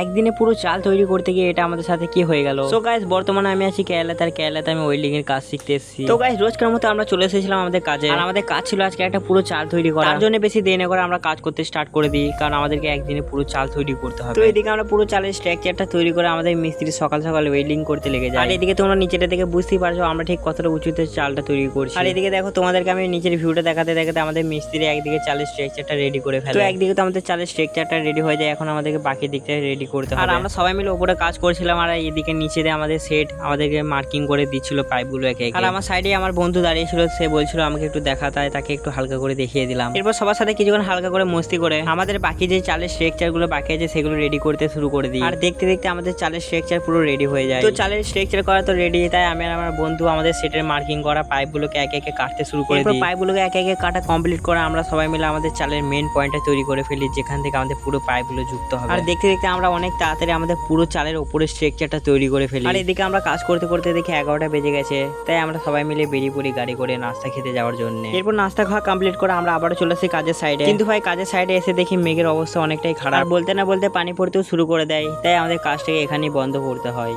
একদিনে পুরো চাল তৈরি করতে গিয়ে এটা আমাদের সাথে কি হয়ে গেল। সো গাইস বর্তমানে আমি আছি কেরালাতে, আর কেরালাতে আমি ওয়েল্ডিং এর কাজ শিখতে এসেছি। তো গাইস রোজকার মতো আমরা চলে এসেছিলাম আমাদের কাজে, আর আমাদের কাজ ছিল আজকে একটা পুরো চাল তৈরি করা। তার জন্য বেশি দেরি না করে আমরা কাজ করতে স্টার্ট করে দিই, কারণ আমাদেরকে একদিনে পুরো চাল তৈরি করতে হবে। তো এদিকে আমরা পুরো চালের স্ট্রাকচারটা তৈরি করে আমাদের মিস্ত্রি সকাল সকাল ওয়েল্ডিং করতে লেগে যায়। আর এদিকে তোমরা নিচেটা দেখে বুঝতেই পারছো আমরা ঠিক কতটা উঁচুতে চালটা তৈরি করছি। আর এদিকে দেখো তোমাদেরকে আমি নিচের ভিউটা দেখাতে দেখাতে আমাদের মিস্ত্রি একদিকে চালের স্ট্রাকচারটা রেডি করে ফেলে। তো একদিকে তো আমাদের চালের স্ট্রাকচারটা রেডি হয়ে যায়, এখন আমাদেরকে বাকি দিকটা রেডি করতে হবে। আর আমরা সবাই মিলে উপরে কাজ করছিলাম, আর এদিকে নিচে দিয়ে আমাদের সেট আমাদেরকে মার্কিং করে দিচ্ছিল পাইপগুলো একে একে। আর আমার সাইডে আমার বন্ধু দাঁড়িয়ে ছিল, সে বলছিল আমাকে একটু দেখা, তাই তাকে একটু হালকা করে দেখিয়ে দিলাম। এরপর সবার সাথে কিছুক্ষণ হালকা করে মস্তি করে আমাদের বাকি যে চালের স্ট্রাকচার গুলো বাকি আছে সেগুলো রেডি করতে শুরু করে দিই। আর দেখতে দেখতে আমাদের চালের স্ট্রাকচার পুরো রেডি হয়ে যায়। তো চালের স্ট্রাকচার করা তো রেডি, তাই আমি আর আমার বন্ধু আমাদের সেটের মার্কিং করা পাইপগুলোকে একে একে কাটতে শুরু করে দিই। পাইপগুলোকে একে একে কাটা কমপ্লিট করে আমরা সবাই মিলে আমাদের চালের মেন পয়েন্টটা তৈরি করে ফেলি, যেখান থেকে আমাদের পুরো পাইপগুলো যুক্ত হবে। আর দেখতে দেখতে আমরা অনেক তাড়াতাড়ি আমাদের পুরো চালের উপরে স্ট্রাকচারটা তৈরি করে ফেলি। আর এদিকে আমরা কাজ করতে করতে দেখি 11টা বেজে গেছে, তাই আমরা সবাই মিলে বেরিয়ে পড়ি গাড়ি করে নাস্তা খেতে যাওয়ার জন্য। এরপর নাস্তা খাওয়া কমপ্লিট করে আমরা আবারও চলে আসি কাজের সাইডে। কিন্তু ভাই কাজের সাইডে এসে দেখি মেঘের অবস্থা অনেকটাই খারাপ, বলতে না বলতে পানি পড়তেও শুরু করে দেয়, তাই আমাদের কাজটাকে এখানেই বন্ধ করতে হয়।